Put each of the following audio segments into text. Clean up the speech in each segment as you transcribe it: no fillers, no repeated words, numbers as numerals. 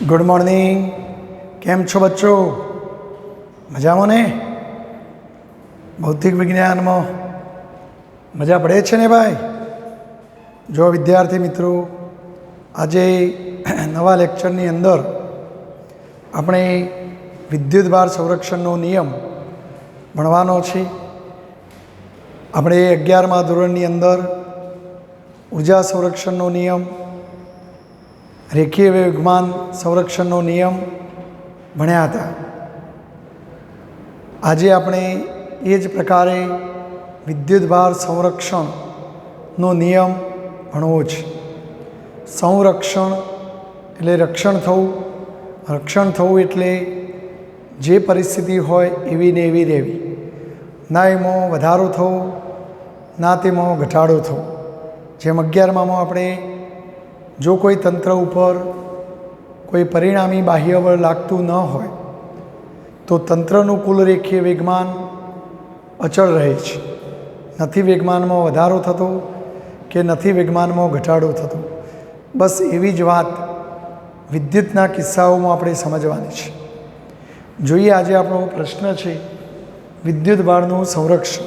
Good morning. केम छो बच्चों? मजामां ने? भौतिक विज्ञान में मजा पड़े छे ने भाई? जो विद्यार्थी मित्रों, आज नवा लेक्चरनी अंदर આપણે વિદ્યુત ભાર સંરક્ષણનો નિયમ ભણવાનો છે। આપણે 11મા ધોરણની અંદર ઉર્જા સંરક્ષણનો નિયમ, રેખીય વેગમાન સંરક્ષણનો નિયમ ભણ્યા હતા। આજે આપણે એ જ પ્રકારે વિદ્યુત ભાર સંરક્ષણનો નિયમ ભણવો છે। સંરક્ષણ એટલે રક્ષણ થવું, રક્ષણ થવું એટલે જે પરિસ્થિતિ હોય એવી ને એવી રહેવી, ના એમાં વધારો થવો ના તેમાં ઘટાડો થવો। જેમ 11માં આપણે જો કોઈ તંત્ર ઉપર કોઈ પરિણામી બાહ્ય બળ લાગતું ન હોય તો તંત્રનું કુલ રેખીય વેગમાન અચળ રહે છે। નથી વેગમાનમાં વધારો થતો કે નથી વેગમાનમાં ઘટાડો થતો। બસ એવી જ વાત વિદ્યુતના કિસ્સાઓમાં આપણે સમજવાની છે। જોઈએ આજે આપણો પ્રશ્ન છે વિદ્યુત ભારનું સંરક્ષણ।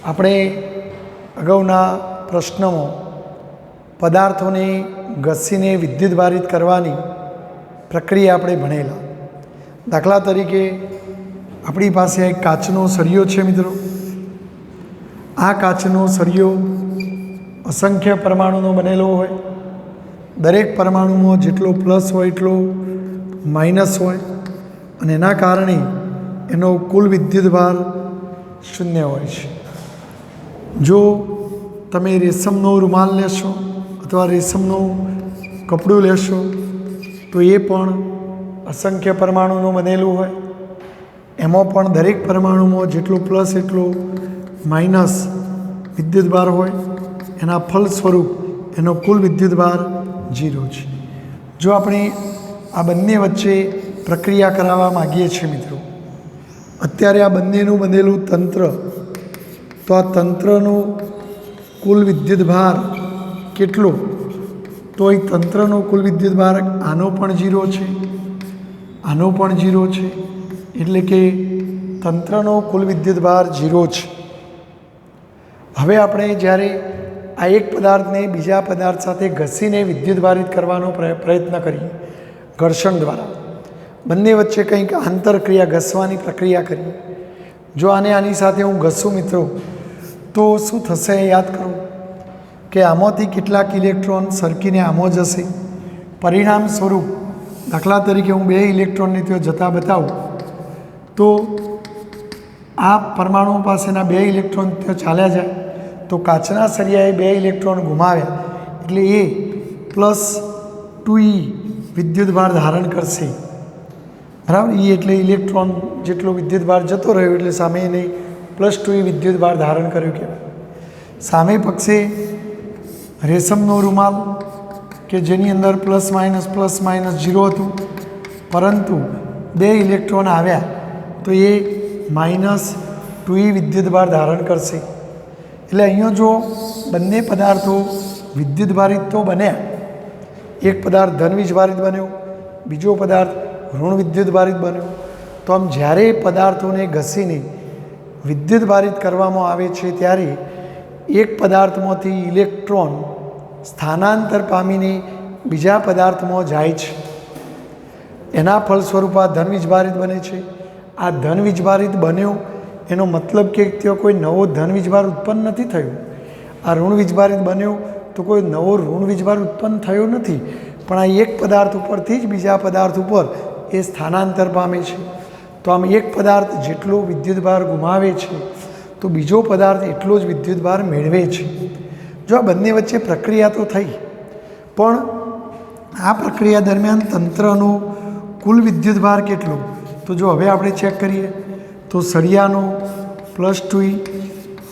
આપણે અગાઉના પ્રશ્નમાં પદાર્થોને ઘસીને વિદ્યુત ભારિત કરવાની પ્રક્રિયા આપણે ભણેલા। દાખલા તરીકે આપણી પાસે એક કાચનો સળિયો છે મિત્રો। આ કાચનો સળિયો અસંખ્ય પરમાણુનો બનેલો હોય। દરેક પરમાણુમાં જેટલો પ્લસ હોય એટલો માઇનસ હોય અને એના કારણે એનો કુલ વિદ્યુત ભાર શૂન્ય હોય છે। જો તમે રેશમનો રૂમાલ લેશો અથવા રેશમનું કપડું લેશો તો એ પણ અસંખ્ય પરમાણુનું બનેલું હોય। એમાં પણ દરેક પરમાણુમાં જેટલો પ્લસ એટલો માઇનસ વિદ્યુત ભાર હોય। એના ફલ સ્વરૂપ એનો કુલ વિદ્યુત ભાર 0 છે। જો આપણે આ બંને વચ્ચે પ્રક્રિયા કરાવવા માગીએ છીએ મિત્રો, અત્યારે આ બંનેનું બનેલું તંત્ર, તો આ તંત્રનો કુલ વિદ્યુત ભાર કેટલો? તો એ તંત્રનો કુલ વિદ્યુત ભાર આનો પણ 0 છે, આનો પણ 0 છે, એટલે કે તંત્રનો કુલ વિદ્યુત ભાર 0 છે। હવે આપણે જ્યારે આ એક પદાર્થને બીજા પદાર્થ સાથે ઘસીને વિદ્યુત ભારિત કરવાનો પ્રયત્ન કરીએ ઘર્ષણ દ્વારા, બંને વચ્ચે કંઈક આંતરક્રિયા ઘસવાની પ્રક્રિયા કરીએ। જો આની સાથે હું ઘસું મિત્રો તો શું થશે? યાદ કરો કે આમાંથી કેટલાક ઇલેક્ટ્રોન સરકીને આમાં જશે। પરિણામ સ્વરૂપ દાખલા તરીકે હું 2 ઇલેક્ટ્રોનને ત્યાં જતા બતાવું તો આ પરમાણુ પાસેના 2 ઇલેક્ટ્રોન ત્યાં ચાલ્યા જાય તો કાચના સળિયાએ 2 ઇલેક્ટ્રોન ગુમાવ્યા એટલે એ +2e વિદ્યુત ભાર ધારણ કરશે, બરાબર। એ એટલે ઇલેક્ટ્રોન જેટલો વિદ્યુત ભાર જતો રહ્યો એટલે સામે એને +2e વિદ્યુત ભાર ધારણ કર્યો કહેવાય। સામે પક્ષે રેશમનો રૂમાલ કે જેની અંદર પ્લસ માઇનસ 0 હતું, પરંતુ 2 ઇલેક્ટ્રોન આવ્યા તો એ -2e વિદ્યુત ભાર ધારણ કરશે। એટલે અહીંયા જો બંને પદાર્થો વિદ્યુત ભારિત તો બન્યા, એક પદાર્થ ધન વીજભારિત બન્યો, બીજો પદાર્થ ઋણ વિદ્યુત ભારિત બન્યો, તો આમ જ્યારે પદાર્થોને ઘસીને વિદ્યુત ભારિત કરવામાં આવે છે ત્યારે એક પદાર્થમાંથી ઇલેક્ટ્રોન સ્થાનાંતર પામીને બીજા પદાર્થમાં જાય છે। એના ફળ સ્વરૂપ આ ધન વીજભારિત બને છે। આ ધન વીજભારિત બન્યો એનો મતલબ કે ત્યાં કોઈ નવો ધન વીજભાર ઉત્પન્ન નથી થયો। આ ઋણ વીજભારિત બન્યો તો કોઈ નવો ઋણ વીજભાર ઉત્પન્ન થયો નથી, પણ આ એક પદાર્થ ઉપરથી જ બીજા પદાર્થ ઉપર એ સ્થાનાંતર પામે છે। તો આમ એક પદાર્થ જેટલો વિદ્યુત ભાર ગુમાવે છે તો બીજો પદાર્થ એટલો જ વિદ્યુત ભાર મેળવે છે। જો આ બંને વચ્ચે પ્રક્રિયા તો થઈ, પણ આ પ્રક્રિયા દરમિયાન તંત્રનો કુલ વિદ્યુત ભાર કેટલો? તો જો હવે આપણે ચેક કરીએ તો સળિયાનો +2e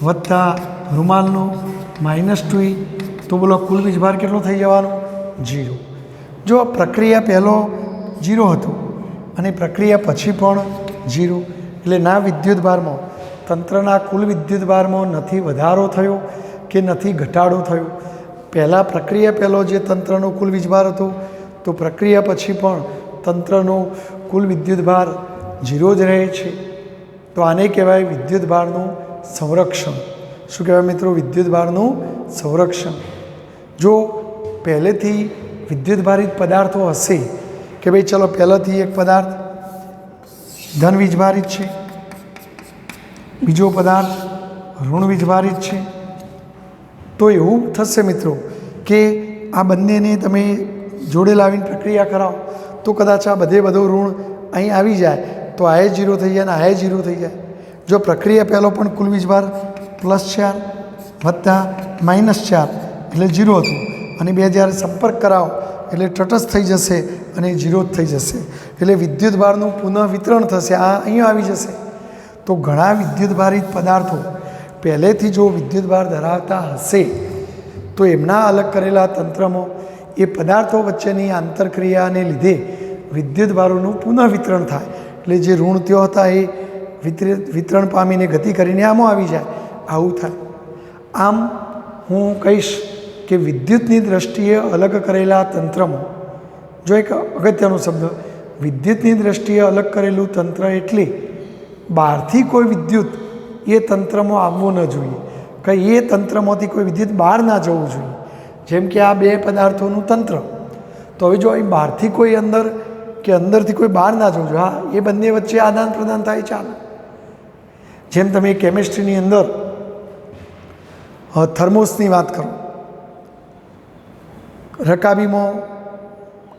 વત્તા રૂમાલનો -2e, તો બોલો કુલ વીજભાર કેટલો થઈ જવાનો? 0। જો પ્રક્રિયા પહેલો 0 હતો અને પ્રક્રિયા પછી પણ 0, એટલે ના વિદ્યુત ભારમાં તંત્રના કુલ વિદ્યુત ભારમાં નથી વધારો થયો કે નથી ઘટાડો થયો। પહેલાં પ્રક્રિયા પહેલો જે તંત્રનો કુલ વીજભાર હતો તો પ્રક્રિયા પછી પણ તંત્રનો કુલ વિદ્યુતભાર 0 જ રહે છે. તો આને કહેવાય વિદ્યુતભારનું સંરક્ષણ. શું કહેવાય મિત્રો? વિદ્યુતભારનું સંરક્ષણ. જો પહેલેથી વિદ્યુતભારિત પદાર્થો હશે કે ભાઈ ચલો પહેલાંથી એક પદાર્થ ધન વીજભારિત છે, બીજો પદાર્થ ઋણ વીજભારિત છે, તો એવું થશે મિત્રો કે આ બંનેને તમે જોડે લાવીને પ્રક્રિયા કરાવો તો કદાચ આ બધે બધો ઋણ અહીં આવી જાય તો આ 0 થઈ જાય અને આ 0 થઈ જાય. જો પ્રક્રિયા પહેલો પણ કુલ વીજભાર +4 વત્તા -4 એટલે 0 હતું અને બે જ્યારે સંપર્ક કરાવો એટલે તટસ્થ થઈ જશે અને 0 જ થઈ જશે. એટલે વિદ્યુતભારનું પુનઃ વિતરણ થશે, આ અહીંયા આવી જશે. તો ઘણા વિદ્યુતભારિત પદાર્થો પહેલેથી જો વિદ્યુતભાર ધરાવતા હશે તો એમના અલગ કરેલા તંત્રમાં એ પદાર્થો વચ્ચેની આંતરક્રિયાને લીધે વિદ્યુતભારોનું પુનઃ વિતરણ થાય. એટલે જે ઋણ ત્યાં હતા એ વિતરણ પામીને ગતિ કરીને આમાં આવી જાય, આવું થાય. આમ હું કહીશ કે વિદ્યુતની દ્રષ્ટિએ અલગ કરેલા તંત્રમાં, જો એક અગત્યનો શબ્દ, વિદ્યુતની દ્રષ્ટિએ અલગ કરેલું તંત્ર એટલે બહારથી કોઈ વિદ્યુત એ તંત્રમાં આવવું ન જોઈએ, કંઈ એ તંત્રમાંથી કોઈ વિદ્યુત બહાર ના જવું જોઈએ. જેમ કે આ બે પદાર્થોનું તંત્ર, તો હવે જો અહીં બહારથી કોઈ અંદર કે અંદરથી કોઈ બહાર ના જવું જોઈએ. હા, એ બંને વચ્ચે આદાન પ્રદાન થાય, ચાલે. જેમ તમે કેમિસ્ટ્રીની અંદર થર્મોસની વાત કરો, રકાબીમાં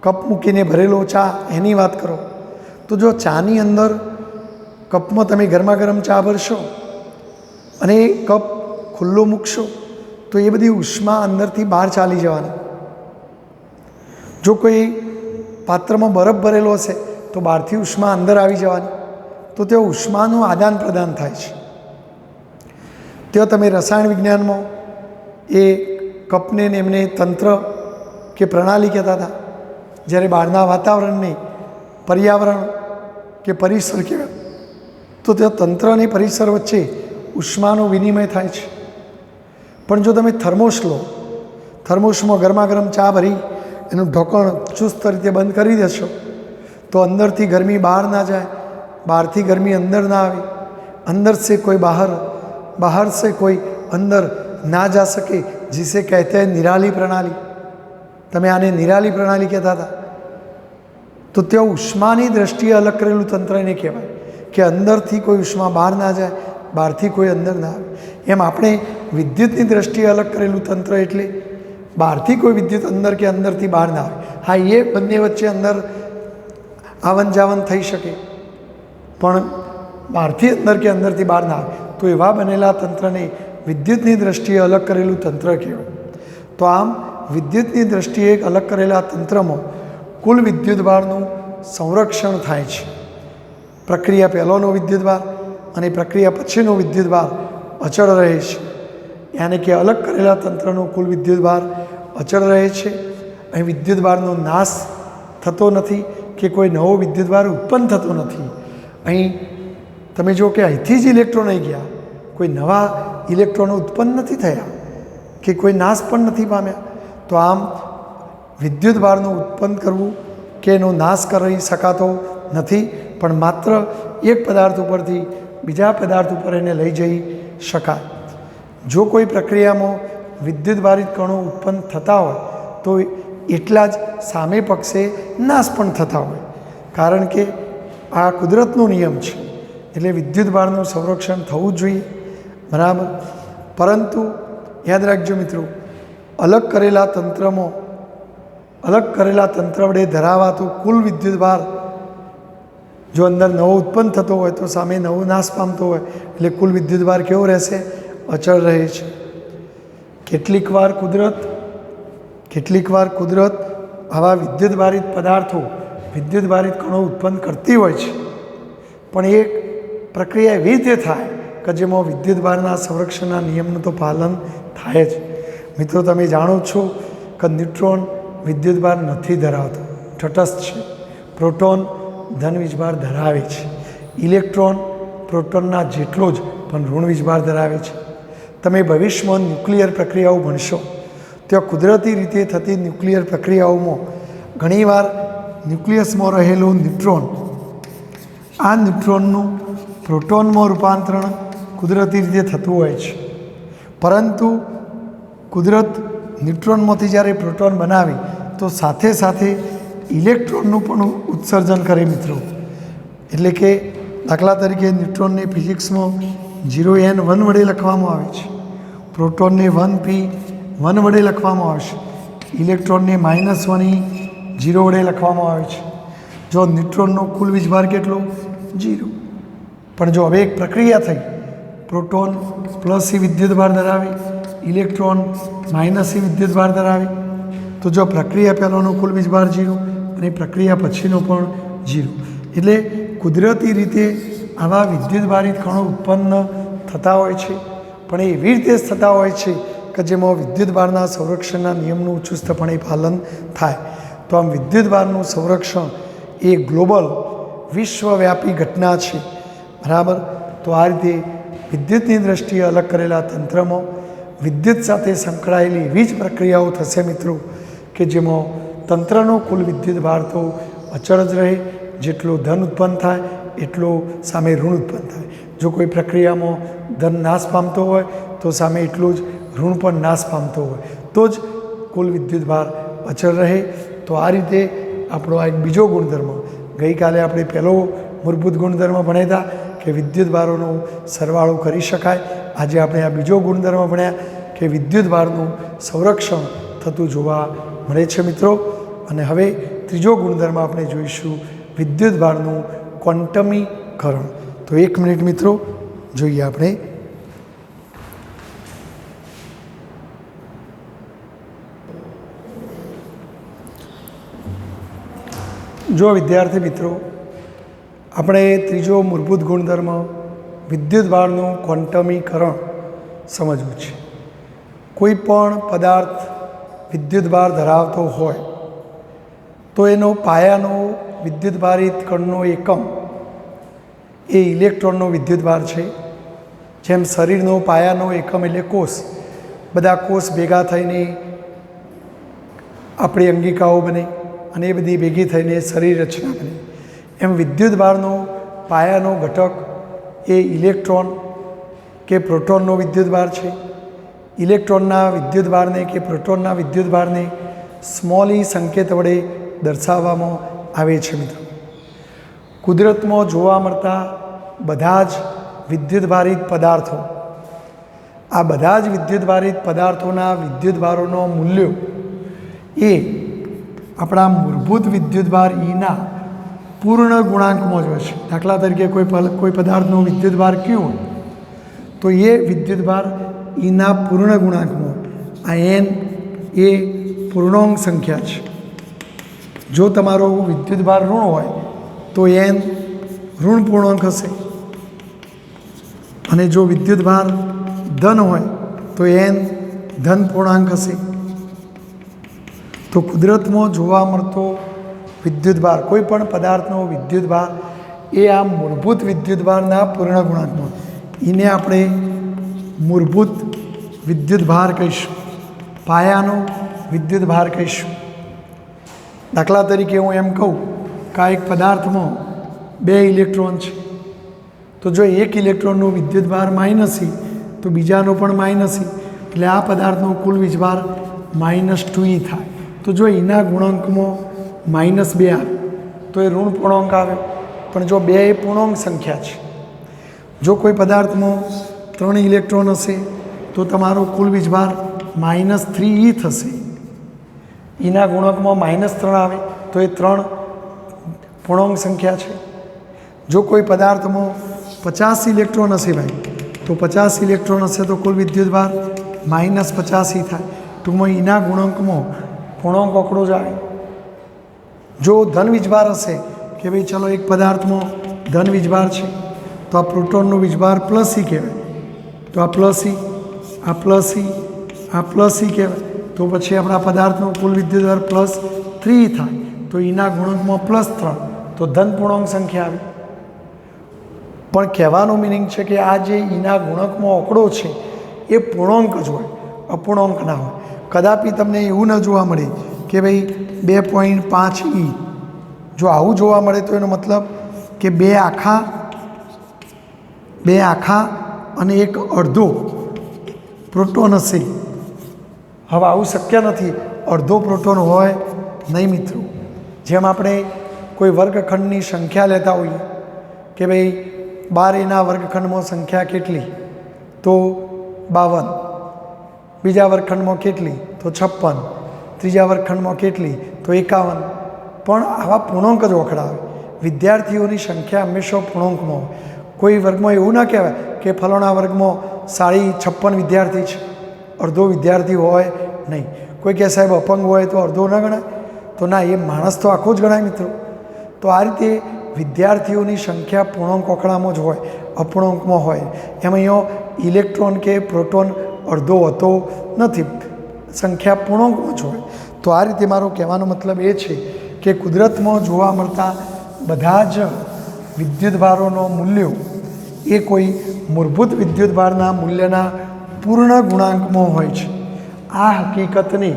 કપ મૂકીને ભરેલો ચા એની વાત કરો, તો જો ચાની અંદર કપમાં તમે ગરમા ગરમ ચા ભરશો અને એ કપ ખુલ્લો મૂકશો તો એ બધી ઉષ્મા અંદરથી બહાર ચાલી જવાની. જો કોઈ પાત્રમાં બરફ ભરેલો હશે તો બહારથી ઉષ્મા અંદર આવી જવાની. તો ત્યાં ઉષ્માનું આદાન પ્રદાન થાય છે. ત્યાં તમે રસાયણ વિજ્ઞાનમાં એ કપને ને એમને તંત્ર કે પ્રણાલી કહેતા હતા, જ્યારે બહારના વાતાવરણને પર્યાવરણ કે પરિસર કહેવાય, તો ત્યાં તંત્ર અને પરિસર વચ્ચે ઉષ્માનો વિનિમય થાય છે. પણ જો તમે થર્મોસ લો, થર્મોસમાં ગરમા ગરમ ચા ભરી એનું ઢોકણ ચુસ્ત રીતે બંધ કરી દેશો તો અંદરથી ગરમી બહાર ના જાય, બહારથી ગરમી અંદર ના આવે, अंदर से कोई बाहर, बाहर से कोई अंदर ना जा सके, जिसे कहते हैं निराली प्रणाली. તમે આને નિરાલી પ્રણાલી કહેતા હતા. તો ત્યાં ઉષ્માની દ્રષ્ટિએ અલગ કરેલું તંત્ર એને કહેવાય કે અંદરથી કોઈ ઉષ્મા બહાર ના જાય, બહારથી કોઈ અંદર ના આવે. એમ આપણે વિદ્યુતની દ્રષ્ટિએ અલગ કરેલું તંત્ર એટલે બહારથી કોઈ વિદ્યુત અંદર કે અંદરથી બહાર ના આવે. હા, એ બંને વચ્ચે અંદર આવન જાવન થઈ શકે, પણ બહારથી અંદર કે અંદરથી બહાર ના આવે. તો એવા બનેલા તંત્રને વિદ્યુતની દ્રષ્ટિએ અલગ કરેલું તંત્ર કહેવાય. તો આમ વિદ્યુતની દ્રષ્ટિએ અલગ કરેલા તંત્રમાં કુલ વિદ્યુતભારનું સંરક્ષણ થાય છે. પ્રક્રિયા પહેલાંનો વિદ્યુતભાર અને પ્રક્રિયા પછીનો વિદ્યુતભાર અચળ રહે છે. યાની કે અલગ કરેલા તંત્રનો કુલ વિદ્યુતભાર અચળ રહે છે. અહીં વિદ્યુતભારનો નાશ થતો નથી કે કોઈ નવો વિદ્યુતભાર ઉત્પન્ન થતો નથી. અહીં તમે જો કે અહીંથી જ ઇલેક્ટ્રોન આવી ગયા, કોઈ નવા ઇલેક્ટ્રોનો ઉત્પન્ન નથી થયા કે કોઈ નાશ પણ નથી પામ્યા. તો આમ વિદ્યુતભારનું ઉત્પન્ન કરવું કે એનો નાશ કરી શકાતો નથી, પણ માત્ર એક પદાર્થ ઉપરથી બીજા પદાર્થ ઉપર એને લઈ જઈ શકાય. જો કોઈ પ્રક્રિયામાં વિદ્યુતભારિત કણો ઉત્પન્ન થતા હોય તો એટલા જ સામે પક્ષે નાશ પણ થતા હોય, કારણ કે આ કુદરતનો નિયમ છે. એટલે વિદ્યુતભારનું સંરક્ષણ થવું જ જોઈએ, બરાબર. પરંતુ યાદ રાખજો મિત્રો, અલગ કરેલા તંત્ર વડે ધરાવાતું કુલ વિદ્યુતભાર જો અંદર નવો ઉત્પન્ન થતો હોય તો સામે નવો નાશ પામતો હોય, એટલે કુલ વિદ્યુતભાર કેવો રહેશે? અચળ રહે છે. કેટલીક વાર કુદરત આવા વિદ્યુતભારિત પદાર્થો, વિદ્યુતભારિત કણો ઉત્પન્ન કરતી હોય છે, પણ એ પ્રક્રિયા એવી રીતે થાય કે જેમાં વિદ્યુતભારના સંરક્ષણના નિયમનું તો પાલન થાય જ. મિત્રો, તમે જાણો છો કે ન્યુટ્રોન વિદ્યુતભાર નથી ધરાવતો, તટસ્થ છે. પ્રોટોન ધન વીજભાર ધરાવે છે. ઇલેક્ટ્રોન પ્રોટોનના જેટલો જ પણ ઋણ વીજભાર ધરાવે છે. તમે ભવિષ્યમાં ન્યુક્લિયર પ્રક્રિયાઓ ભણશો, ત્યાં કુદરતી રીતે થતી ન્યુક્લિયર પ્રક્રિયાઓમાં ઘણીવાર ન્યુક્લિયસમાં રહેલો ન્યુટ્રોન, આ ન્યુટ્રોનનું પ્રોટોનમાં રૂપાંતરણ કુદરતી રીતે થતું હોય છે, પરંતુ કુદરત ન્યુટ્રોનમાંથી જ્યારે પ્રોટોન બનાવે તો સાથે સાથે ઇલેક્ટ્રોનનું પણ ઉત્સર્જન કરે મિત્રો. એટલે કે દાખલા તરીકે ન્યુટ્રોનને ફિઝિક્સમાં 0n1 વડે લખવામાં આવે છે, પ્રોટોનને 1p1 વડે લખવામાં આવે છે, ઇલેક્ટ્રોનને -1e0 વડે લખવામાં આવે છે. જો ન્યુટ્રોનનો કુલ વીજભાર કેટલો? 0. પણ જો હવે એક પ્રક્રિયા થઈ, પ્રોટોન +e વિદ્યુતભાર ધરાવે, ઇલેક્ટ્રોન -e વિદ્યુતભાર ધરાવે, તો જો પ્રક્રિયા પહેલાંનો કુલ વીજભાર 0 અને પ્રક્રિયા પછીનો પણ 0. એટલે કુદરતી રીતે આવા વિદ્યુતભારિત કણો ઉત્પન્ન થતા હોય છે, પણ એ એવી રીતે જ થતા હોય છે કે જેમાં વિદ્યુતભારના સંરક્ષણના નિયમનું ચુસ્તપણે પાલન થાય. તો આમ વિદ્યુતભારનું સંરક્ષણ એ ગ્લોબલ વિશ્વવ્યાપી ઘટના છે, બરાબર. તો આ રીતે વિદ્યુતની દ્રષ્ટિએ અલગ કરેલા તંત્રમાં વિદ્યુત સાથે સંકળાયેલી એવી જ પ્રક્રિયાઓ થશે મિત્રો કે જેમાં તંત્રનો કુલ વિદ્યુતભાર તો અચળ જ રહે, જેટલો ધન ઉત્પન્ન થાય એટલો સામે ઋણ ઉત્પન્ન થાય. જો કોઈ પ્રક્રિયામાં ધન નાશ પામતો હોય તો સામે એટલું જ ઋણ પણ નાશ પામતો હોય, તો જ કુલ વિદ્યુતભાર અચળ રહે. તો આ રીતે આપણો આ એક બીજો ગુણધર્મ, ગઈકાલે આપણે પહેલો મૂળભૂત ગુણધર્મ ભણ્યા હતા કે વિદ્યુતભારોનો સરવાળો કરી શકાય. આજે આપણે આ બીજો ગુણધર્મ ભણ્યા કે વિદ્યુતભારનું સંરક્ષણ થતું જોવા મળે છે મિત્રો. અને હવે ત્રીજો ગુણધર્મ આપણે જોઈશું, વિદ્યુતભારનું ક્વોન્ટમીકરણ. તો 1 મિનિટ મિત્રો જોઈએ આપણે. જો વિદ્યાર્થી મિત્રો, આપણે ત્રીજો મૂળભૂત ગુણધર્મ વિદ્યુતભારનું ક્વોન્ટમીકરણ સમજવું છે. કોઈ પણ પદાર્થ વિદ્યુતભાર ધરાવતો હોય તો એનો પાયાનો વિદ્યુતભારિત કણનો એકમ એ ઇલેક્ટ્રોનનો વિદ્યુતભાર છે. જેમ શરીરનો પાયાનો એકમ એટલે કોષ, બધા કોષ ભેગા થઈને આપણી અંગિકાઓ બને અને એ બધી ભેગી થઈને શરીર રચના બને, એમ વિદ્યુતભારનો પાયાનો ઘટક એ ઇલેક્ટ્રોન કે પ્રોટોનનો વિદ્યુતભાર છે. ઇલેક્ટ્રોનના વિદ્યુતભારને કે પ્રોટોનના વિદ્યુતભારને સ્મોલ e સંકેત વડે દર્શાવવામાં આવે છે મિત્રો. કુદરતમાં જોવા મળતા બધા જ વિદ્યુતભારિત પદાર્થો, આ બધા જ વિદ્યુતભારિત પદાર્થોના વિદ્યુતભારોનો મૂલ્યો એ આપણા મૂળભૂત વિદ્યુતભાર ઈના પૂર્ણ ગુણાંકમાં જ હોય છે. દાખલા તરીકે કોઈ પદાર્થનો વિદ્યુતભાર Q હોય તો એ વિદ્યુતભાર ઈના પૂર્ણ ગુણાંકમાં, આ n એ પૂર્ણાંક સંખ્યા છે. જો તમારો વિદ્યુતભાર ઋણ હોય તો n ઋણ પૂર્ણાંક હશે, અને જો વિદ્યુતભાર ધન હોય તો n ધન પૂર્ણાંક હશે. તો કુદરતમાં જોવા મળતો વિદ્યુતભાર, કોઈ પણ પદાર્થનો વિદ્યુતભાર એ આ મૂળભૂત વિદ્યુતભારના પૂર્ણ ગુણાંકમાં, એને આપણે મૂળભૂત વિદ્યુતભાર કહીશું, પાયાનો વિદ્યુતભાર કહીશું. દાખલા તરીકે હું એમ કહું કે આ એક પદાર્થમાં 2 ઇલેક્ટ્રોન છે, તો જો એક ઇલેક્ટ્રોનનો વિદ્યુતભાર -e તો બીજાનો પણ -e, એટલે આ પદાર્થનો કુલ વીજભાર -2e થાય. તો જો એના ગુણાંકમાં -2 આવે તો એ ઋણ પૂર્ણાંક આવે, પણ જો 2 એ પૂર્ણાંક સંખ્યા છે. જો કોઈ પદાર્થમાં 3 ઇલેક્ટ્રોન હશે તો તમારો કુલ વીજભાર -3e થશે. એના ગુણાંકમાં -3 આવે તો એ 3 પૂર્ણાંક સંખ્યા છે. જો કોઈ પદાર્થમાં 50 ઇલેક્ટ્રોન હશે ભાઈ, તો 50 ઇલેક્ટ્રોન હશે તો કુલ વિદ્યુતભાર -50e થાય. ટૂંકમાં એના ગુણાંકમાં પૂર્ણાંક આંકડો જ આવે. જો ધન વીજભાર હશે કે ભાઈ ચલો એક પદાર્થમાં ધન વીજભાર છે તો આ પ્રોટોનનો વીજભાર +e કહેવાય, તો આ +e, આ +e, આ +e કહેવાય. તો પછી આપણા પદાર્થનો કુલ વિદ્યુતભાર +3 થાય, તો એના ગુણાંકમાં +3, તો ધન પૂર્ણાંક સંખ્યા આવે. પણ કહેવાનો મિનિંગ છે કે આ જે એના ગુણાંકમાં આંકડો છે એ પૂર્ણાંક જ હોય, અપૂર્ણાંક ના હોય. કદાપી તમને એવું ન જોવા મળે કે ભાઈ 2.5 જો આવું જોવા મળે તો એનો મતલબ કે બે આખા અને એક અડધો પ્રોટોન હશે. હવે આવું શક્ય નથી, અડધો પ્રોટોન હોય નહીં મિત્રો. જેમ આપણે કોઈ વર્ગખંડની સંખ્યા લેતા હોઈએ કે ભાઈ 12 વર્ગખંડમાં સંખ્યા કેટલી, તો 52, બીજા વર્ગખંડમાં કેટલી, તો 56, ત્રીજા વર્ગખંડમાં કેટલી, તો 51. પણ આવા પૂર્ણાંક જ વખડાવે. વિદ્યાર્થીઓની સંખ્યા હંમેશા પૂર્ણાંકમાં હોય. કોઈ વર્ગમાં એવું ના કહેવાય કે ફલાણા વર્ગમાં 56 વિદ્યાર્થી છે, અડધો વિદ્યાર્થી હોય નહીં. કોઈ કહે સાહેબ અપંગ હોય તો અડધો ના ગણાય, તો ના, એ માણસ તો આખો જ ગણાય મિત્રો. તો આ રીતે વિદ્યાર્થીઓની સંખ્યા પૂર્ણાંક આંકડામાં જ હોય, અપૂર્ણાંકમાં હોય. એમાં અહીંયા ઇલેક્ટ્રોન કે પ્રોટોન અડધો હોતો નથી, સંખ્યા પૂર્ણાંકમાં જ હોય. તો આ રીતે મારો કહેવાનો મતલબ એ છે કે કુદરતમાં જોવા મળતા બધા જ વિદ્યુતભારોનો મૂલ્યો એ કોઈ મૂળભૂત વિદ્યુતભારના મૂલ્યના પૂર્ણ ગુણાંકમાં હોય છે. આ હકીકતને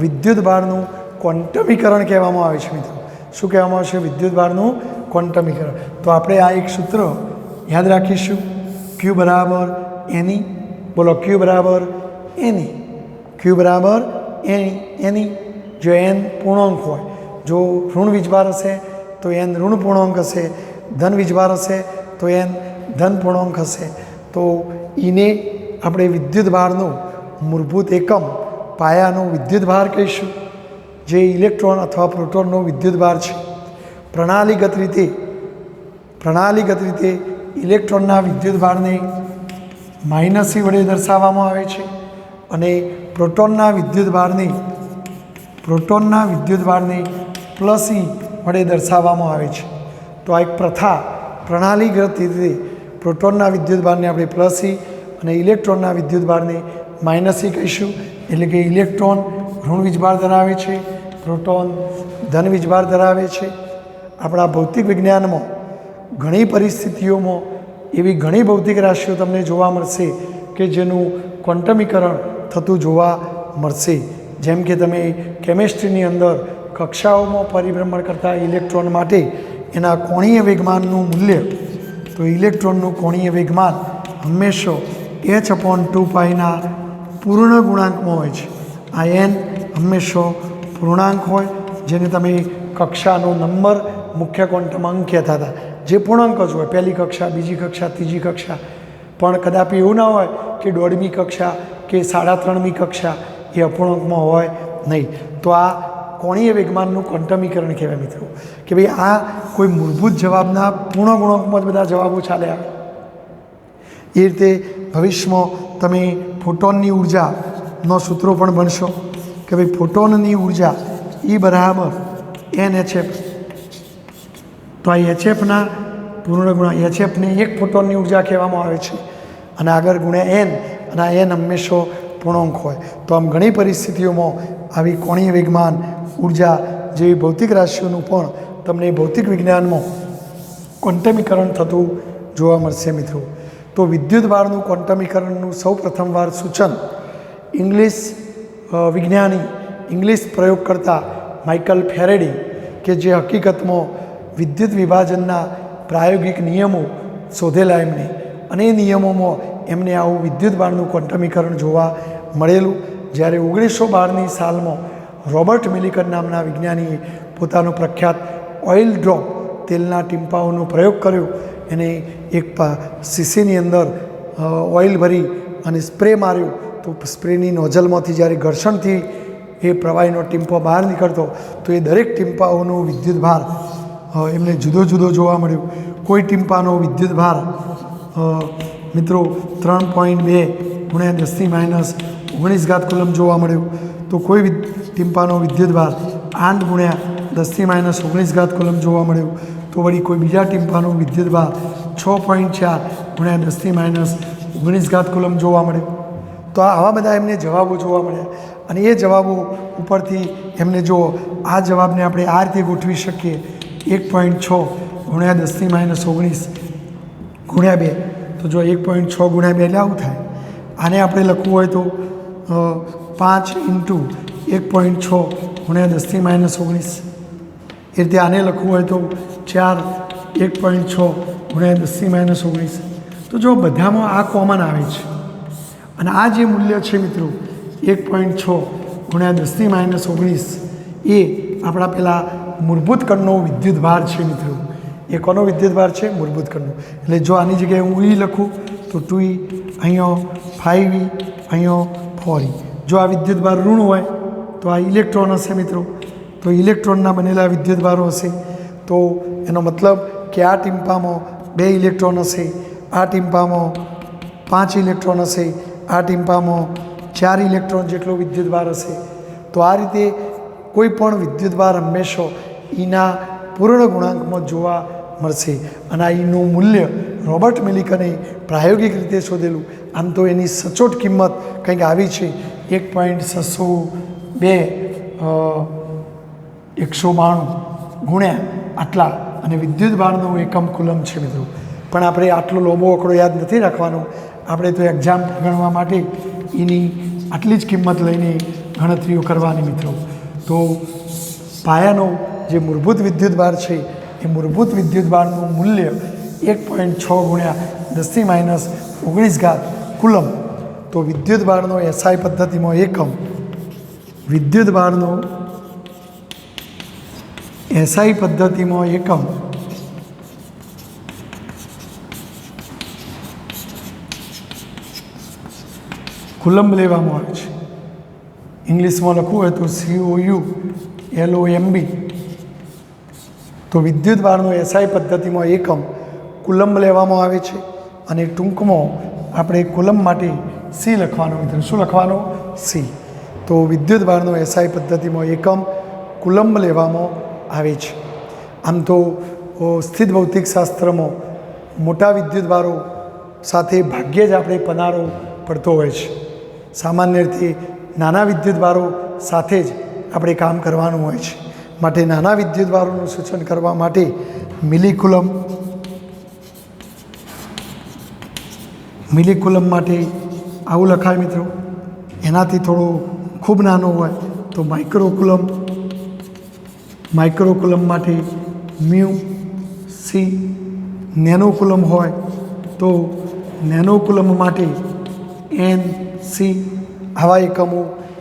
વિદ્યુતભારનું ક્વોન્ટમીકરણ કહેવામાં આવે છે મિત્રો. શું કહેવામાં આવે છે? વિદ્યુતભારનું ક્વોન્ટમીકરણ. તો આપણે આ એક સૂત્ર યાદ રાખીશું, ક્યુ બરાબર એની. બોલો, ક્યુ બરાબર એની. ક્યુ બરાબર એની. જો એન પૂર્ણાંક હોય, જો ઋણ વીજભાર હશે તો એન ઋણ પૂર્ણાંક હશે, ધન વીજભાર હશે તો એન ધન પૂર્ણાંક હશે. તો એને આપણે વિદ્યુતભારનો મૂળભૂત એકમ પાયાનો વિદ્યુતભાર કહીશું, જે ઇલેક્ટ્રોન અથવા પ્રોટોનનો વિદ્યુતભાર છે. પ્રણાલીગત રીતે ઇલેક્ટ્રોનના વિદ્યુતભારને -e વડે દર્શાવવામાં આવે છે અને પ્રોટોનના વિદ્યુતભારને +e વડે દર્શાવવામાં આવે છે. તો આ એક પ્રથા, પ્રણાલીગત રીતે પ્રોટોનના વિદ્યુતભારને આપણે +e અને ઇલેક્ટ્રોનના વિદ્યુતભારને -e કહીશું. એટલે કે ઇલેક્ટ્રોન ઋણ વીજભાર ધરાવે છે, પ્રોટોન ધન વીજભાર ધરાવે છે. આપણા ભૌતિક વિજ્ઞાનમાં ઘણી પરિસ્થિતિઓમાં એવી ઘણી ભૌતિક રાશિઓ તમને જોવા મળશે કે જેનું ક્વોન્ટમીકરણ થતું જોવા મળશે. જેમ કે તમે કેમેસ્ટ્રીની અંદર કક્ષાઓમાં પરિભ્રમણ કરતા ઇલેક્ટ્રોન માટે એના કોણીય વેગમાનનું મૂલ્ય, તો ઇલેક્ટ્રોનનું કોણીય વેગમાન હંમેશા h/2πના પૂર્ણ ગુણાંકમાં હોય છે. આ n હંમેશા પૂર્ણાંક હોય, જેને તમે કક્ષાનો નંબર, મુખ્ય ક્વોન્ટમ અંક કહેતા હતા, જે પૂર્ણાંક જ હોય. પહેલી કક્ષા, બીજી કક્ષા, ત્રીજી કક્ષા. પણ કદાપી એવું ના હોય કે 1.5મી કક્ષા કે 3.5મી કક્ષા એ અપૂર્ણાંકમાં હોય નહીં. તો આ કોણીય વેગમાનનું ક્વોન્ટમીકરણ કહેવાય મિત્રો. કે ભાઈ આ કોઈ મૂળભૂત જવાબના પૂર્ણ ગુણાંકમાં જ બધા જવાબો ચાલે આવે. એ રીતે ભવિષ્યમાં તમે ફોટોનની ઉર્જાનો સૂત્રો પણ બનશો કે ભાઈ ફોટોનની ઉર્જા E બરાબર NHF. તો આ HFના પૂર્ણ ગુણાંક, HFને એક ફોટોનની ઉર્જા કહેવામાં આવે છે અને આગળ ગુણ્યા n, અને આ n હંમેશા પૂર્ણાંક હોય. તો આમ ઘણી પરિસ્થિતિઓમાં આવી કોણીય વેગમાન, ઉર્જા જેવી ભૌતિક રાશિઓનું પણ તમને ભૌતિક વિજ્ઞાનમાં ક્વોન્ટમીકરણ થતું જોવા મળશે મિત્રો. તો વિદ્યુતભારનું ક્વોન્ટમીકરણનું સૌ પ્રથમવાર સૂચન ઇંગ્લિશ વિજ્ઞાની, ઇંગ્લિશ પ્રયોગકર્તા માઇકલ ફેરેડે, કે જે હકીકતમાં વિદ્યુત વિભાજનના પ્રાયોગિક નિયમો શોધેલા એમને, અને એ નિયમોમાં એમને આવું વિદ્યુતભારનું ક્વોન્ટમીકરણ જોવા મળેલું. જ્યારે 1912ની સાલમાં રોબર્ટ મિલિકન નામના વિજ્ઞાનીએ પોતાનો પ્રખ્યાત ઓઇલ ડ્રોપ, તેલના ટીમ્પાઓનો પ્રયોગ કર્યો. એને એક શીશીની અંદર ઓઇલ ભરી અને સ્પ્રે માર્યો, તો સ્પ્રેની નોઝલમાંથી જ્યારે ઘર્ષણથી એ પ્રવાહીનો ટીમ્પો બહાર નીકળતો, તો એ દરેક ટીમ્પાઓનો વિદ્યુતભાર એમને જુદો જુદો જોવા મળ્યો. કોઈ ટીમ્પાનો વિદ્યુતભાર મિત્રો 3.2 × 10⁻19 કુલમ જોવા મળ્યો. તો કોઈ ટીમ્પાનો વિદ્યુતભાર 8 × 10⁻19 કુલમ જોવા મળ્યો. તો વળી કોઈ બીજા ટીમ્પાનો વિદ્યુતભાર 6.4 × 10⁻19 કુલમ જોવા મળ્યો. તો આવા બધા એમને જવાબો જોવા મળ્યા. અને એ જવાબો ઉપરથી એમને જો આ જવાબને આપણે આ રીતે ગોઠવી શકીએ, 1.6 × 10⁻19 × 2. તો જો 1.6 × 2 એટલે આવું થાય. આને આપણે લખવું હોય તો 5 × 1.6 ગુણ્યા 10⁻19. એ રીતે આને લખવું હોય તો 4 1.6 ગુણ્યા 10⁻19. તો જો બધામાં આ કોમન આવે છે અને આ જે મૂલ્ય છે મિત્રો 1.6 ગુણ્યા 10⁻19 એ આપણા પેલા મૂળભૂત કણનો વિદ્યુત ભાર છે મિત્રો. એ કોનો વિદ્યુત ભાર છે? મૂળભૂત કણનો. એટલે જો આની જગ્યાએ હું E લખું તો 2E, અહીંયા 5E, અહીંયા 4E. જો આ વિદ્યુત ભાર ઋણ હોય તો આ ઇલેક્ટ્રોન હશે મિત્રો. તો ઇલેક્ટ્રોનના બનેલા વિદ્યુત ભારો હશે. તો એનો મતલબ કે આ ટીમ્પામાં 2 ઇલેક્ટ્રોન હશે, આ ટીમ્પામાં 5 ઇલેક્ટ્રોન હશે, આ ટીમ્પામાં 4 ઇલેક્ટ્રોન જેટલો વિદ્યુત ભાર હશે. તો આ રીતે કોઈ પણ વિદ્યુત ભાર હંમેશા Eના પૂર્ણ ગુણાંકમાં જોવા મળશે. અને આ Eનું મૂલ્ય રોબર્ટ મિલિકને પ્રાયોગિક રીતે શોધેલું. આમ તો એની સચોટ કિંમત કંઈક આવી છે 1.602 ગુણ્યા આટલા, અને વિદ્યુત ભારનો એકમ કુલમ છે મિત્રો. પણ આપણે આટલો લોબો આંકડો યાદ નથી રાખવાનો. આપણે તો એક્ઝામ ગણવા માટે એની આટલી જ કિંમત લઈને ગણતરીઓ કરવાની મિત્રો. તો પાયાનો જે મૂળભૂત વિદ્યુત ભાર છે એ મૂળભૂત વિદ્યુત ભારનું મૂલ્ય 1.6 ગુણ્યા 10⁻19 કુલમ. તો વિદ્યુત ભારનો SI પદ્ધતિમાં એકમ, વિદ્યુત ભારનો SI પદ્ધતિમાં એકમ કુલંબ લેવામાં આવે છે. ઇંગ્લિશમાં લખવું હોય તો COULOMB. તો વિદ્યુત ભારનો SI પદ્ધતિમાં એકમ કુલંબ લેવામાં આવે છે. અને ટૂંકમાં આપણે કુલંબ માટે C લખવાનું મિત્રો. શું લખવાનું? C. તો વિદ્યુત ભારનો SI પદ્ધતિમાં એકમ કુલંબ લેવામાં આવે છે. આમ તો સ્થિત ભૌતિકશાસ્ત્રમાં મોટા વિદ્યુત ભારો સાથે ભાગ્યે જ આપણે પનારો પડતો હોય છે. સામાન્ય રીતે નાના વિદ્યુત ભારો સાથે જ આપણે કામ કરવાનું હોય છે. માટે નાના વિદ્યુત ભારોનું સૂચન કરવા માટે મિલિકુલમ માટે આવું લખાય મિત્રો. એનાથી થોડો ખૂબ નાનો હોય તો માઇક્રોકુલમ માટે મ્યુ સી. નેનોકુલમ હોય તો નેનોકુલમ માટે NC. આવા એકમો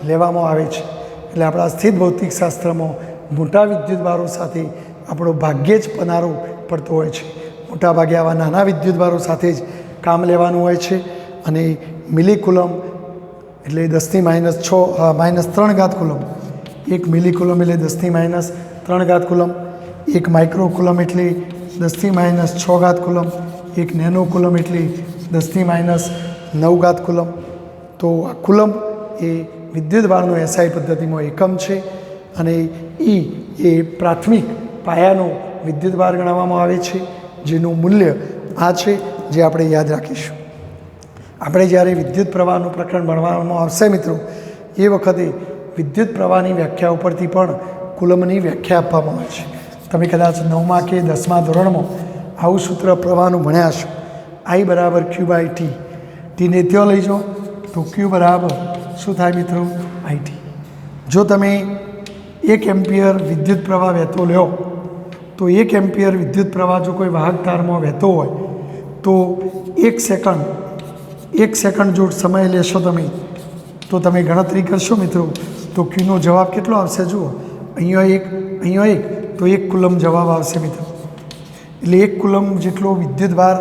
લેવામાં આવે છે. એટલે આપણા સ્થિત ભૌતિકશાસ્ત્રમાં મોટા વિદ્યુત ભારો સાથે આપણો ભાગ્યે જ પનારો પડતો હોય છે. મોટાભાગે આવા નાના વિદ્યુત ભારો સાથે જ કામ લેવાનું હોય છે. અને મિલિકુલમ એટલે 10⁻³ કુલમ. 1 મિલિકુલમ એટલે 10⁻³ કુલમ. 1 માઇક્રોકુલમ એટલે 10⁻6 કુલમ. 1 નેનોકુલમ એટલે 10⁻9 કુલમ. તો આ કુલમ એ વિદ્યુત ભારનો SI પદ્ધતિમાં એકમ છે. અને E એ પ્રાથમિક પાયાનો વિદ્યુત ભાર ગણવામાં આવે છે, જેનું મૂલ્ય આ છે, જે આપણે યાદ રાખીશું. આપણે જ્યારે વિદ્યુત પ્રવાહનું પ્રકરણ ભણવામાં આવશે મિત્રો, એ વખતે વિદ્યુત પ્રવાહની વ્યાખ્યા ઉપરથી પણ કુલમની વ્યાખ્યા આપવામાં આવે છે. તમે કદાચ 9મા કે 10મા ધોરણમાં આવું સૂત્ર પ્રવાહનું ભણ્યા હશો. I = Q/T. ટીને ત્યાં લઈ જાઓ તો Q બરાબર શું થાય મિત્રો? IT. જો તમે 1 એમ્પિયર વિદ્યુત પ્રવાહ વહેતો લ્યો તો 1 એમ્પિયર વિદ્યુત પ્રવાહ જો કોઈ વાહક તારમાં વહેતો હોય તો 1 સેકન્ડ જો સમય લેશો તમે તો તમે ગણતરી કરશો મિત્રો તો Qનો જવાબ કેટલો આવશે? જુઓ, અહીંયા 1 તો 1 કુલમ જવાબ આવશે મિત્રો. એટલે 1 કુલમ જેટલો વિદ્યુત ભાર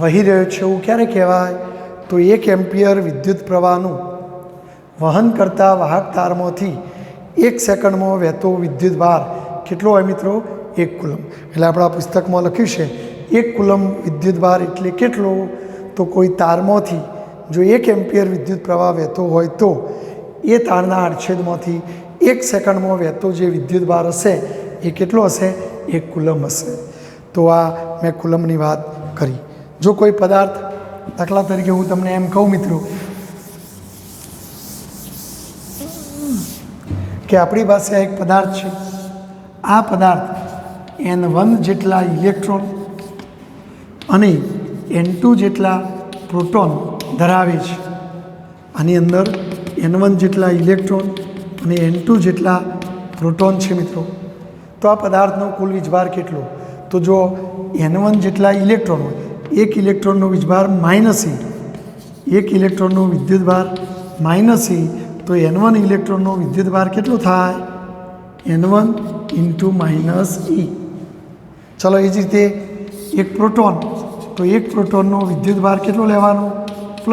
વહી રહ્યો છે એવું ક્યારે કહેવાય? તો 1 એમ્પિયર વિદ્યુત પ્રવાહનું વહન કરતા વાહક તારમાંથી 1 સેકન્ડમાં વહેતો વિદ્યુત ભાર કેટલો હોય મિત્રો? 1 કુલમ. એટલે આપણા પુસ્તકમાં લખ્યું છે 1 કુલમ વિદ્યુત ભાર એટલે કેટલો? તો કોઈ તારમાંથી જો 1 એમ્પિયર વિદ્યુત પ્રવાહ વહેતો હોય તો એ તારના આડછેદમાંથી 1 સેકન્ડમાં વહેતો જે વિદ્યુત ભાર હશે એ કેટલો હશે? 1 કુલમ હશે. તો આ મેં કુલમની વાત કરી. જો કોઈ પદાર્થ, દાખલા તરીકે હું તમને એમ કહું મિત્રો કે આપણી પાસે એક પદાર્થ છે, આ પદાર્થ N1 જેટલા ઇલેક્ટ્રોન અને N2 જેટલા પ્રોટોન ધરાવે છે. આની અંદર N1 જેટલા ઇલેક્ટ્રોન અને N2 જેટલા પ્રોટોન છે મિત્રો. તો આ પદાર્થનો કુલ વીજભાર કેટલો? તો જો n1 જેટલા ઇલેક્ટ્રોન હોય, એક ઇલેક્ટ્રોનનો વીજભાર -e, એક ઇલેક્ટ્રોનનો વિદ્યુતભાર -e, તો n1 ઇલેક્ટ્રોનનો વિદ્યુતભાર કેટલો થાય? n1 × -e. ચલો એ જ રીતે એક પ્રોટોન, તો એક પ્રોટોનનો વિદ્યુતભાર કેટલો લેવાનો? +e.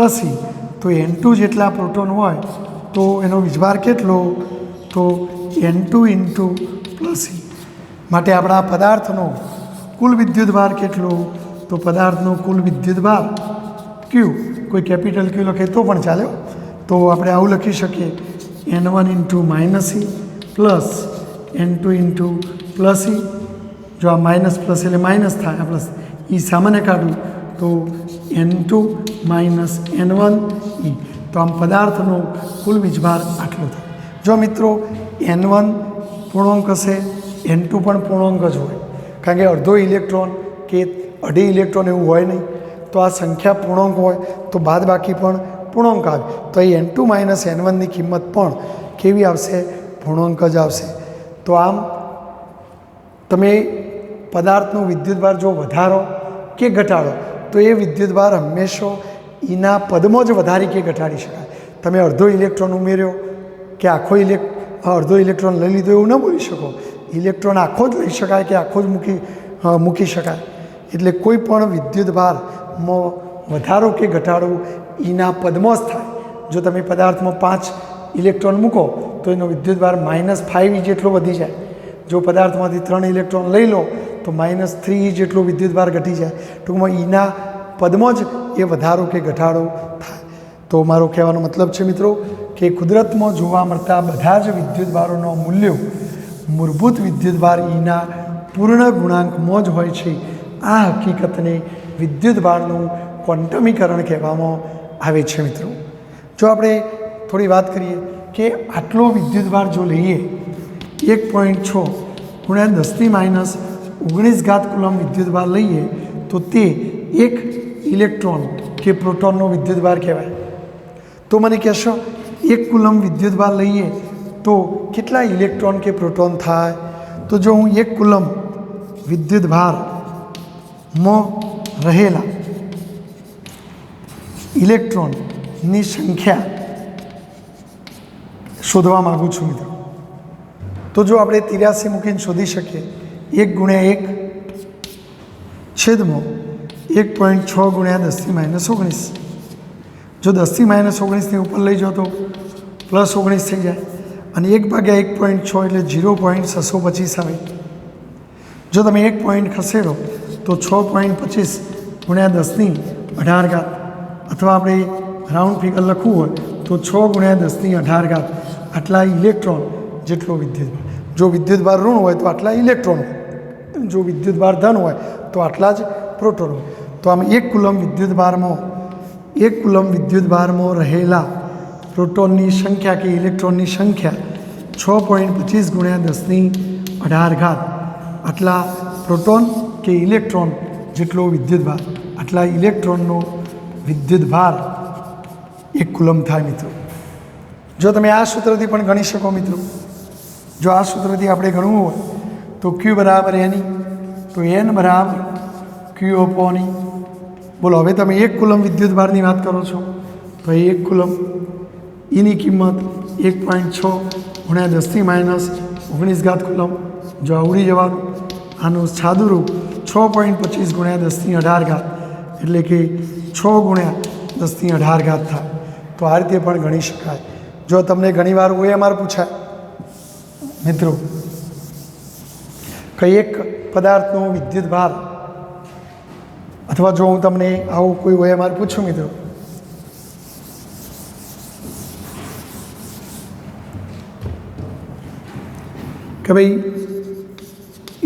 તો n2 જેટલા પ્રોટોન હોય તો એનો વીજભાર કેટલો? તો n2 × +e. માટે આપણા પદાર્થનો કુલ વિદ્યુતભાર કેટલો? તો પદાર્થનો કુલ વિદ્યુતભાર Q, કોઈ કેપિટલ Q લખે તો પણ ચાલે. તો આપણે આવું લખી શકીએ, n1 × -e plus n2 × +e. જો આ માઇનસ પ્લસ એટલે માઇનસ થાય, આ પ્લસ e સામાન્ય કાઢું તો n2 - n1 e. તો આમ પદાર્થનો કુલ વીજભાર આટલો થાય. જો મિત્રો n1 પૂર્ણાંક હશે, n2 પણ પૂર્ણાંક જ હોય, કારણ કે અડધો ઇલેક્ટ્રોન કે અઢી ઇલેક્ટ્રોન એવું હોય નહીં. તો આ સંખ્યા પૂર્ણાંક હોય તો બાદ બાકી પણ પૂર્ણાંક આવે. તો એ n2 - n1ની કિંમત પણ કેવી આવશે? પૂર્ણાંક જ આવશે. તો આમ તમે પદાર્થનો વિદ્યુતભાર જો વધારો કે ઘટાડો તો એ વિદ્યુતભાર હંમેશા એના પદમાં જ વધારી કે ઘટાડી શકાય. તમે અડધો ઇલેક્ટ્રોન ઉમેર્યો કે અડધો ઇલેક્ટ્રોન લઈ લીધો એવું ન બોલી શકો. ઇલેક્ટ્રોન આખો જ લઈ શકાય કે આખો જ મૂકી શકાય. એટલે કોઈ પણ વિદ્યુતભારમાં વધારો કે ઘટાડો એના પદમાં જ થાય. જો તમે પદાર્થમાં 5 ઇલેક્ટ્રોન મૂકો તો એનો વિદ્યુતભાર -5e જેટલો વધી જાય. જો પદાર્થમાંથી 3 ઇલેક્ટ્રોન લઈ લો તો -3e જેટલો વિદ્યુતભાર ઘટી જાય. ટૂંકમાં એના પદમાં જ એ વધારો કે ઘટાડો થાય. તો મારો કહેવાનો મતલબ છે મિત્રો કે કુદરતમાં જોવા મળતા બધા જ વિદ્યુતભારોનો મૂલ્યો મૂળભૂત વિદ્યુતભાર એના પૂર્ણ ગુણાંકમાં જ હોય છે. આ હકીકતને વિદ્યુતભારનું ક્વોન્ટમીકરણ કહેવામાં આવે છે મિત્રો. જો આપણે થોડી વાત કરીએ કે આટલો વિદ્યુતભાર જો લઈએ 1.6 × 10⁻⁹ કુલમ વિદ્યુતભાર લઈએ તો તે એક ઇલેક્ટ્રોન કે પ્રોટોનનો વિદ્યુતભાર કહેવાય. તો મને કહેશો 1 કુલમ વિદ્યુતભાર લઈએ તો કેટલા ઇલેક્ટ્રોન કે પ્રોટોન થાય? તો જો હું 1 કુલમ વિદ્યુતભારમાં રહેલા ઇલેક્ટ્રોનની સંખ્યા શોધવા માગું છું મિત્રો, તો જો આપણે 83 મૂકીને શોધી શકીએ 1 × 1 1.6 × 10⁻⁹. જો 10⁻⁹ની ઉપર લઈ જાઓ તો +19 થઈ જાય અને 1/1.6 એટલે 0.625 આવે. જો તમે 1 પોઈન્ટ ખસેડો તો 6.25 × 10⁻18 અથવા આપણે રાઉન્ડ ફિગર લખવું હોય તો 6 × 10⁻18 આટલા ઇલેક્ટ્રોન જેટલો વિદ્યુતભાર. જો વિદ્યુતભાર ઋણ હોય તો આટલા ઇલેક્ટ્રોન હોય, જો વિદ્યુતભાર ધન હોય તો આટલા જ પ્રોટોન હોય. તો આમ 1 કુલમ વિદ્યુતભારમાં રહેલા પ્રોટોનની સંખ્યા કે ઇલેક્ટ્રોનની સંખ્યા 6.25 × 10⁻18 આટલા પ્રોટોન કે ઇલેક્ટ્રોન જેટલો વિદ્યુતભાર, આટલા ઇલેક્ટ્રોનનો વિદ્યુતભાર 1 કુલમ થાય મિત્રો. જો તમે આ સૂત્રથી પણ ગણી શકો મિત્રો, જો આ સૂત્રથી આપણે ગણવું હોય તો Q = N, તો N = Q/E. બોલો હવે તમે 1 કુલમ વિદ્યુતભારની વાત કરો છો તો 1 કુલમ એની કિંમત 1.6 × 10⁻⁹ કુલમ. જો ઉડી જવાનું, આનું સાદું રૂપ 6.25 × 10⁻18 એટલે કે 6 × 10⁻18 થાય. તો આ રીતે પણ ગણી શકાય. જો તમને ઘણીવાર OMR પૂછાય મિત્રો કે એક પદાર્થનો વિદ્યુતભાર, અથવા જો હું તમને આવું કોઈ OMR પૂછું મિત્રો કે ભાઈ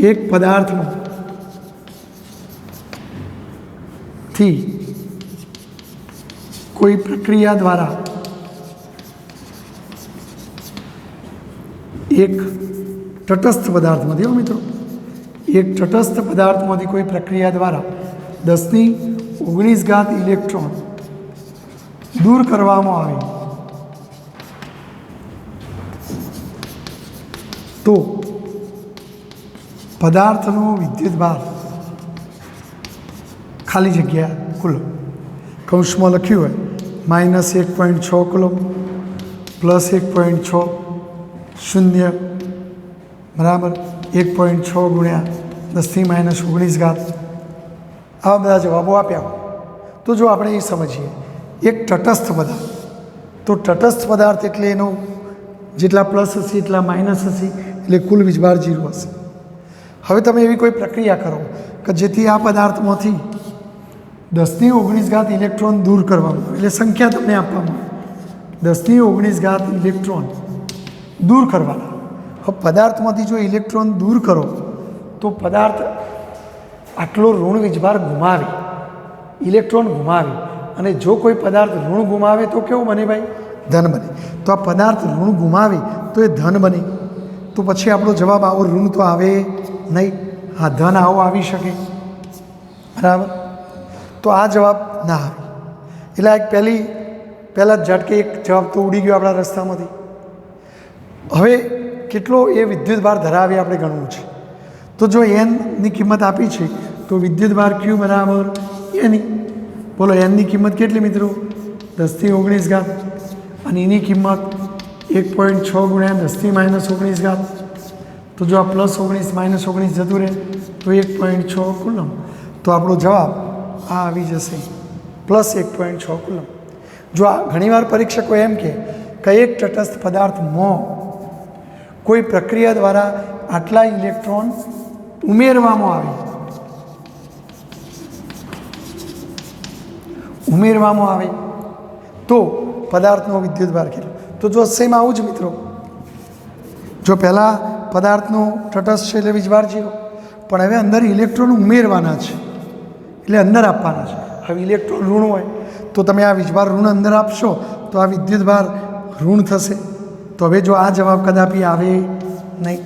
એક પદાર્થથી કોઈ પ્રક્રિયા દ્વારા એક તટસ્થ પદાર્થમાંથી મિત્રો એક તટસ્થ પદાર્થમાંથી કોઈ પ્રક્રિયા દ્વારા 10⁻19 ઇલેક્ટ્રોન દૂર કરવામાં આવે તો પદાર્થનો વિદ્યુતભાર ખાલી જગ્યા કુલમ કૌંસમાં લખ્યું હોય -1.6 કુલમ +1.6 શૂન્ય બરાબર 1.6 ગુણ્યા 10 - 19 આવા બધા જવાબો આપ્યા હોય તો જો આપણે એ સમજીએ એક તટસ્થ પદાર્થ, તો તટસ્થ પદાર્થ એટલે એનો જેટલા પ્લસ હશે એટલા માઇનસ હશે, એટલે કુલ વીજભાર 0 હશે. હવે તમે એવી કોઈ પ્રક્રિયા કરો કે જેથી આ પદાર્થમાંથી 10⁻⁹ ઇલેક્ટ્રોન દૂર કરવામાં આવે, એટલે સંખ્યા તમને આપવામાં આવે 10⁻⁹ ઇલેક્ટ્રોન દૂર કરવાના. હવે પદાર્થમાંથી જો ઇલેક્ટ્રોન દૂર કરો તો પદાર્થ આટલો ઋણ વીજભાર ગુમાવે, ઇલેક્ટ્રોન ગુમાવે, અને જો કોઈ પદાર્થ ઋણ ગુમાવે તો કેવું બને ભાઈ? ધન બને. તો આ પદાર્થ ઋણ ગુમાવે તો એ ધન બને. તો પછી આપણો જવાબ આવો ઋણ તો આવે નહીં, હા ધન આવો આવી શકે, બરાબર. તો આ જવાબ ના આવે. એટલે એક પહેલાં જ ઝટકે એક જવાબ તો ઉડી ગયો આપણા રસ્તામાંથી. હવે કેટલો એ વિદ્યુતભાર ધરાવે આપણે ગણવું છે. તો જો એનની કિંમત આપી છે તો વિદ્યુતભાર ક્યુ બરાબર એની. બોલો એનની કિંમત કેટલી મિત્રો? 10⁻⁹, અને એની કિંમત 1.6 ગુણ્યા 10⁻⁹. તો જો આ +19 - 19 જતું રહે તો 1.6 કુલમ. તો આપણો જવાબ આ આવી જશે +1.6 કુલમ. જો આ ઘણીવાર પરીક્ષકો એમ કે એક તટસ્થ પદાર્થમાં કોઈ પ્રક્રિયા દ્વારા આટલા ઇલેક્ટ્રોન ઉમેરવામાં આવે તો પદાર્થનો વિદ્યુતભાર કેટલો. તો જો સેમ આવું જ મિત્રો, જો પહેલાં પદાર્થનો તટસ્થ છે એટલે વીજભાર 0, પણ હવે અંદર ઇલેક્ટ્રોન ઉમેરવાના છે એટલે અંદર આપવાના છે. હવે ઇલેક્ટ્રોન ઋણ હોય તો તમે આ વીજભાર ઋણ અંદર આપશો તો આ વિદ્યુતભાર ઋણ થશે. તો હવે જો આ જવાબ કદાપી આવે નહીં.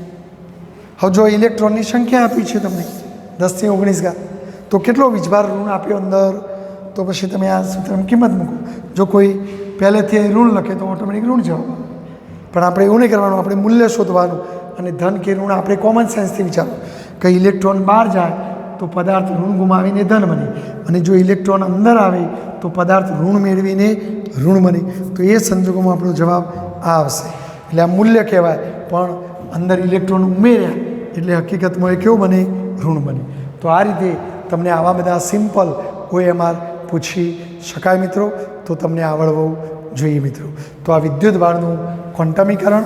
હવે જો ઇલેક્ટ્રોનની સંખ્યા આપી છે તમને 10⁻⁹, તો કેટલો વીજભાર ઋણ આપ્યો અંદર, તો પછી તમે આ સૂત્રમાં કિંમત મૂકો. જો કોઈ પહેલેથી ઋણ લખે તો ઓટોમેટિક ઋણ જવાબ, પણ આપણે એવું નહીં કરવાનું, આપણે મૂલ્ય શોધવાનું. અને ધન કે ઋણ આપણે કોમન સેન્સથી વિચારો કે ઇલેક્ટ્રોન બહાર જાય તો પદાર્થ ઋણ ગુમાવીને ધન બને, અને જો ઇલેક્ટ્રોન અંદર આવે તો પદાર્થ ઋણ મેળવીને ઋણ બને. તો એ સંજોગોમાં આપણો જવાબ આ આવશે. એટલે આ મૂલ્ય કહેવાય, પણ અંદર ઇલેક્ટ્રોન ઉમેર્યા એટલે હકીકતમાં એ કેવું બને? ઋણ બને. તો આ રીતે તમને આવા બધા સિમ્પલ OMR પૂછી શકાય મિત્રો, તો તમને આવડવું જોઈએ મિત્રો. તો આ વિદ્યુતભારનું ક્વોન્ટમીકરણ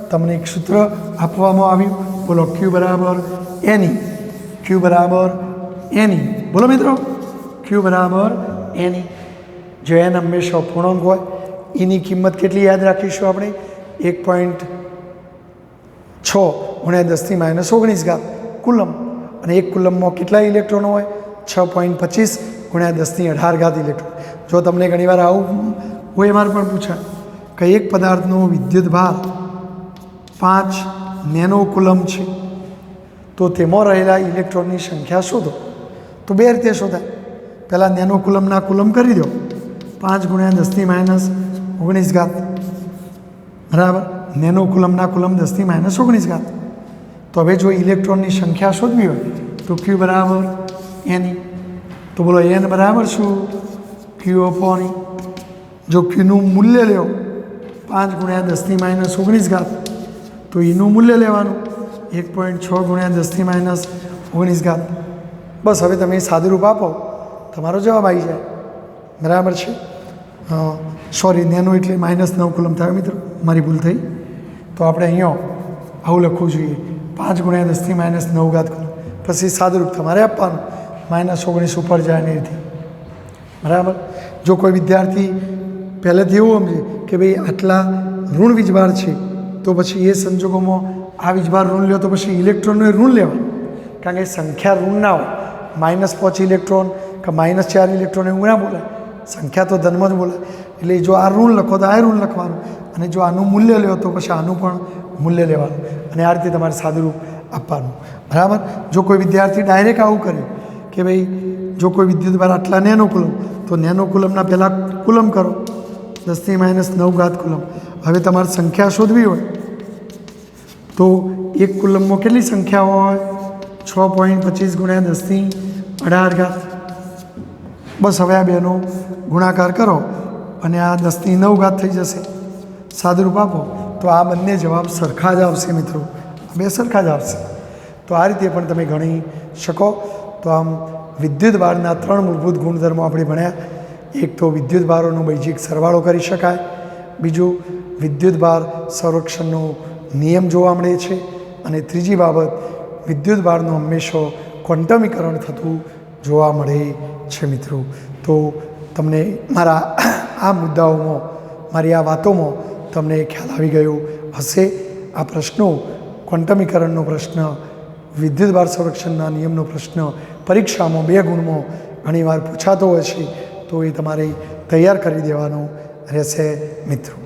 તમને એક સૂત્ર આપવામાં આવ્યું. બોલો ક્યુ બરાબર એની, ક્યુ બરાબર એની. બોલો મિત્રો ક્યુ બરાબર એની. જો એન હંમેશા પૂર્ણાંક હોય, એની કિંમત કેટલી યાદ રાખીશું આપણે? 1.6 ગુણ્યા 10⁻⁹ કુલમ. અને એક કુલમમાં કેટલા ઇલેક્ટ્રોનો હોય? 6.25 ગુણ્યા 10⁸ ઇલેક્ટ્રોન. જો તમને ઘણીવાર આવું OMR પણ પૂછાય કે એક પદાર્થનો વિદ્યુતભાર 5 નેનો કુલમ છે, તો તેમાં રહેલા ઇલેક્ટ્રોનની સંખ્યા શોધો. તો બે રીતે શોધાય. પહેલાં નેનો કુલમના કુલમ કરી દો, 5 ગુણ્યા 10⁻⁹, બરાબર. નેનો કુલમના કુલમ 10⁻⁹. તો હવે જો ઇલેક્ટ્રોનની સંખ્યા શોધવી હોય તો ક્યુ બરાબર એની. તો બોલો એન બરાબર શું? ક્યુ અપોન ઈ. જો ક્યુનું મૂલ્ય લ્યો 5 ગુણ્યા 10⁻⁹, તો એનું મૂલ્ય લેવાનું 1.6 ગુણ્યા 10⁻⁹. બસ હવે તમે સાદુરૂપ આપો, તમારો જવાબ આવી જાય, બરાબર છે. સોરી, નેનો એટલે -9 કુલમ થાય મિત્રો, મારી ભૂલ થઈ. તો આપણે અહીંયા આવું લખવું જોઈએ, 5 ગુણ્યા 10⁻⁹ કુલમ. પછી સાદુરૂપ તમારે આપવાનું, -19 ઉપર જાય ને એથી, બરાબર. જો કોઈ વિદ્યાર્થી પહેલેથી એવું સમજે કે ભાઈ આટલા ઋણ વીજભાર છે, તો પછી એ સંજોગોમાં આ વીજભાર ઋણ લ્યો તો પછી ઇલેક્ટ્રોનનું ઋણ લેવા, કારણ કે સંખ્યા ઋણ ના હોય. -5 ઇલેક્ટ્રોન કે -4 ઇલેક્ટ્રોન એવું ના બોલાય, સંખ્યા તો ધનમાં જ બોલાય. એટલે જો આ ઋણ લખો તો આ ઋણ લખવાનું, અને જો આનું મૂલ્ય લ્યો તો પછી આનું પણ મૂલ્ય લેવાનું, અને આ રીતે તમારે સાદુરૂપ આપવાનું, બરાબર. જો કોઈ વિદ્યાર્થી ડાયરેક્ટ આવું કરે કે ભાઈ જો કોઈ વિદ્યુતભાર આટલા નેનો કુલમ, તો નેનો કુલમના પહેલાં કુલમ કરો 10⁻⁹ કુલમ. હવે તમારે સંખ્યા શોધવી હોય તો એક કુલમમાં કેટલી સંખ્યાઓ હોય? 6.25 ગુણ્યા 10⁻18. બસ હવે આ બેનો ગુણાકાર કરો અને આ 10⁹ થઈ જશે. સાદુરૂપ આપો તો આ બંને જવાબ સરખા જ આવશે મિત્રો, બે સરખા જ આવશે. તો આ રીતે પણ તમે ગણી શકો. તો આમ વિદ્યુત ભારના 3 મૂળભૂત ગુણધર્મો આપણે ભણ્યા. એક તો વિદ્યુત ભારોનો બૈજિક સરવાળો કરી શકાય, બીજું વિદ્યુત ભાર સંરક્ષણનો નિયમ જોવા મળે છે, અને ત્રીજી બાબત વિદ્યુત ભારનું હંમેશા ક્વોન્ટમીકરણ થતું જોવા મળે છે મિત્રો. તો તમને મારા આ મુદ્દાઓમાં, મારી આ વાતોમાં તમને ખ્યાલ આવી ગયો હશે. આ પ્રશ્નો, ક્વોન્ટમીકરણનો પ્રશ્ન, વિદ્યુત ભાર સંરક્ષણના નિયમનો પ્રશ્ન પરીક્ષામાં 2 ગુણમાં ઘણીવાર પૂછાતો હોય છે, તો એ તમારે તૈયાર કરી દેવાનો રહેશે મિત્રો.